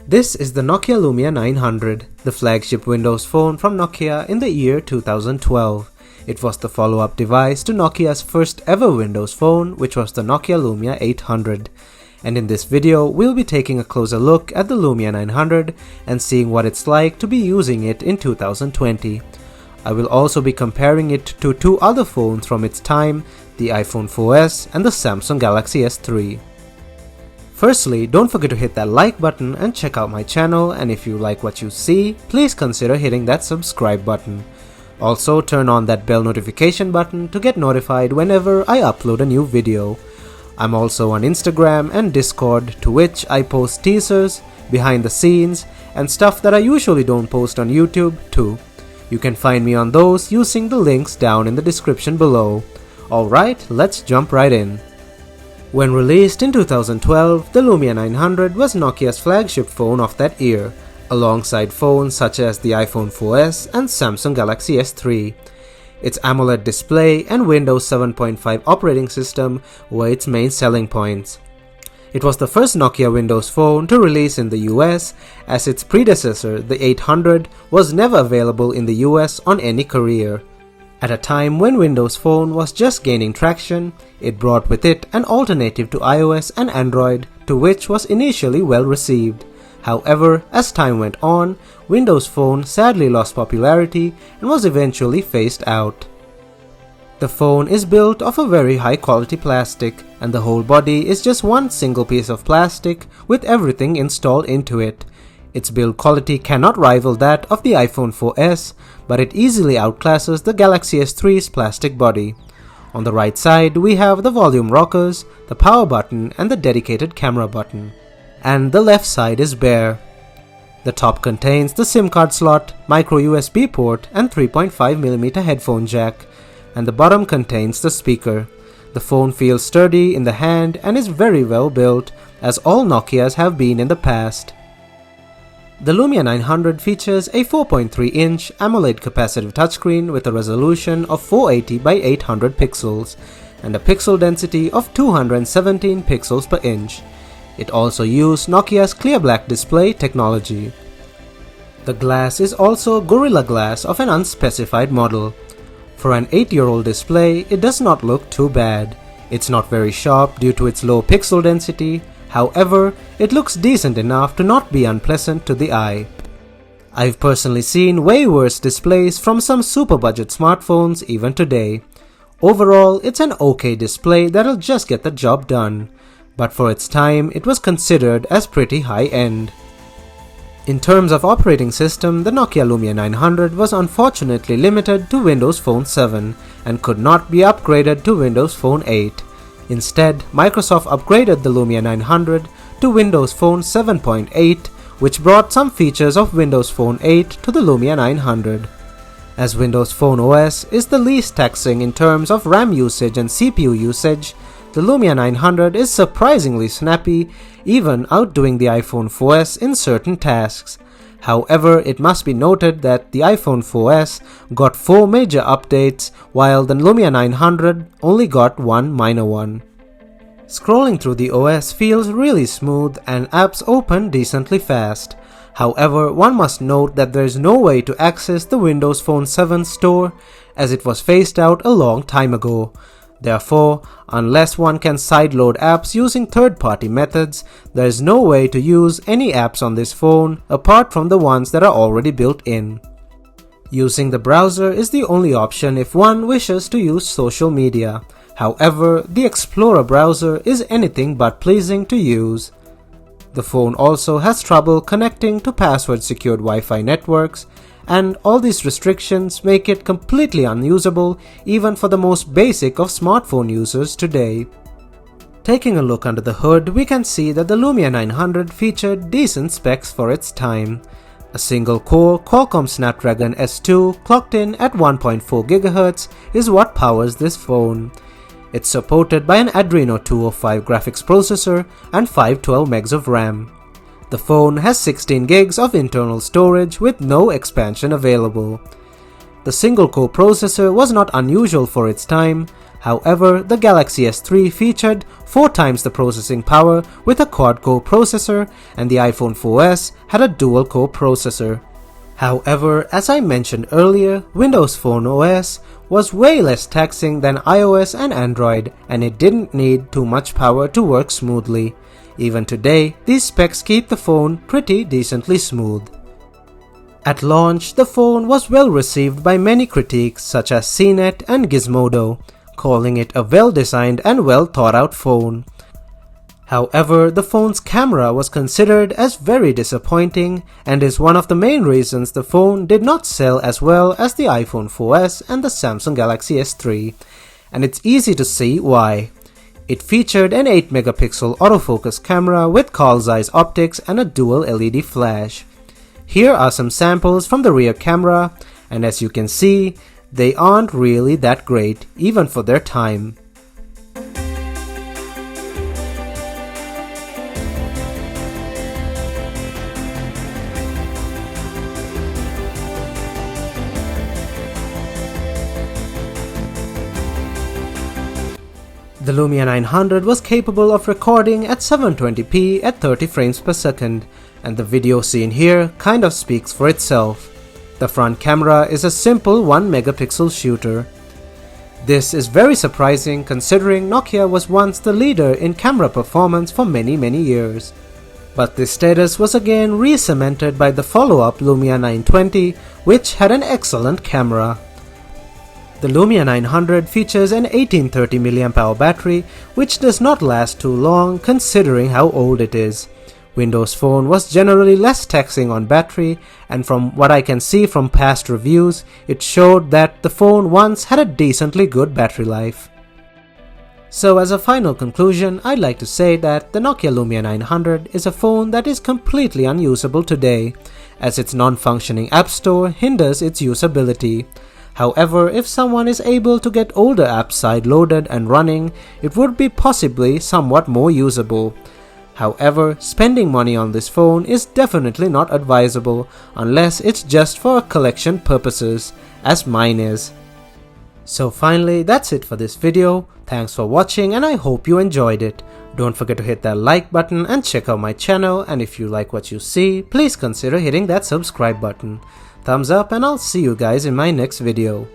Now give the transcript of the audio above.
This is the Nokia Lumia 900, the flagship Windows phone from Nokia in the year 2012. It was the follow-up device to Nokia's first ever Windows phone, which was the Nokia Lumia 800. And in this video, we'll be taking a closer look at the Lumia 900 and seeing what it's like to be using it in 2020. I will also be comparing it to two other phones from its time, the iPhone 4S and the Samsung Galaxy S20. Firstly, don't forget to hit that like button and check out my channel, and if you like what you see, please consider hitting that subscribe button. Also, turn on that bell notification button to get notified whenever I upload a new video. I'm also on Instagram and Discord, to which I post teasers, behind the scenes, and stuff that I usually don't post on YouTube too. You can find me on those using the links down in the description below. Alright, let's jump right in. When released in 2012, the Lumia 900 was Nokia's flagship phone of that year, alongside phones such as the iPhone 4S and Samsung Galaxy S20. Its AMOLED display and Windows 7.5 operating system were its main selling points. It was the first Nokia Windows phone to release in the US, as its predecessor, the 800, was never available in the US on any carrier. At a time when Windows Phone was just gaining traction, it brought with it an alternative to iOS and Android, to which was initially well received. However, as time went on, Windows Phone sadly lost popularity and was eventually phased out. The phone is built of a very high quality plastic, and the whole body is just one single piece of plastic with everything installed into it. Its build quality cannot rival that of the iPhone 4S, but it easily outclasses the Galaxy S20's plastic body. On the right side, we have the volume rockers, the power button, and the dedicated camera button. And the left side is bare. The top contains the SIM card slot, micro USB port, and 3.5mm headphone jack, and the bottom contains the speaker. The phone feels sturdy in the hand and is very well built, as all Nokias have been in the past. The Lumia 900 features a 4.3-inch AMOLED capacitive touchscreen with a resolution of 480 by 800 pixels and a pixel density of 217 pixels per inch. It also used Nokia's clear black display technology. The glass is also Gorilla Glass of an unspecified model. For an 8-year-old display, it does not look too bad. It's not very sharp due to its low pixel density. However, it looks decent enough to not be unpleasant to the eye. I've personally seen way worse displays from some super budget smartphones even today. Overall, it's an okay display that'll just get the job done, but for its time, it was considered as pretty high-end. In terms of operating system, the Nokia Lumia 900 was unfortunately limited to Windows Phone 7 and could not be upgraded to Windows Phone 8. Instead, Microsoft upgraded the Lumia 900 to Windows Phone 7.8, which brought some features of Windows Phone 8 to the Lumia 900. As Windows Phone OS is the least taxing in terms of RAM usage and CPU usage, the Lumia 900 is surprisingly snappy, even outdoing the iPhone 4S in certain tasks. However, it must be noted that the iPhone 4S got 4 major updates, while the Lumia 900 only got one minor one. Scrolling through the OS feels really smooth and apps open decently fast. However, one must note that there is no way to access the Windows Phone 7 store, as it was phased out a long time ago. Therefore, unless one can sideload apps using third-party methods, there is no way to use any apps on this phone apart from the ones that are already built in. Using the browser is the only option if one wishes to use social media. However, the Explorer browser is anything but pleasing to use. The phone also has trouble connecting to password-secured Wi-Fi networks, and all these restrictions make it completely unusable even for the most basic of smartphone users today. Taking a look under the hood, we can see that the Lumia 900 featured decent specs for its time. A single-core Qualcomm Snapdragon S2 clocked in at 1.4 GHz is what powers this phone. It's supported by an Adreno 205 graphics processor and 512 MB of RAM. The phone has 16 GB of internal storage with no expansion available. The The single-core processor was not unusual for its time. However, the Galaxy S3 featured 4 times the processing power with a quad-core processor, and the iPhone 4S had a dual-core processor. However, as I mentioned earlier, Windows Phone OS was way less taxing than iOS and Android, and it didn't need too much power to work smoothly. Even today, these specs keep the phone pretty decently smooth. At launch, the phone was well received by many critics such as CNET and Gizmodo, calling it a well-designed and well-thought-out phone. However, the phone's camera was considered as very disappointing and is one of the main reasons the phone did not sell as well as the iPhone 4S and the Samsung Galaxy S3, and it's easy to see why. It featured an 8-megapixel autofocus camera with Carl's Zeiss optics and a dual LED flash. Here are some samples from the rear camera, and as you can see, they aren't really that great, even for their time. The Lumia 900 was capable of recording at 720p at 30 frames per second, and the video seen here kind of speaks for itself. The front camera is a simple 1-megapixel shooter. This is very surprising considering Nokia was once the leader in camera performance for many years. But this status was again re-cemented by the follow-up Lumia 920, which had an excellent camera. The Lumia 900 features an 1830 mAh battery, which does not last too long considering how old it is. Windows Phone was generally less taxing on battery, and from what I can see from past reviews, it showed that the phone once had a decently good battery life. So as a final conclusion, I'd like to say that the Nokia Lumia 900 is a phone that is completely unusable today, as its non-functioning App Store hinders its usability. However, if someone is able to get older apps side-loaded and running, it would be possibly somewhat more usable. However, spending money on this phone is definitely not advisable unless it's just for collection purposes, as mine is. So finally, that's it for this video. Thanks for watching and I hope you enjoyed it. Don't forget to hit that like button and check out my channel, and if you like what you see, please consider hitting that subscribe button. Thumbs up and I'll see you guys in my next video.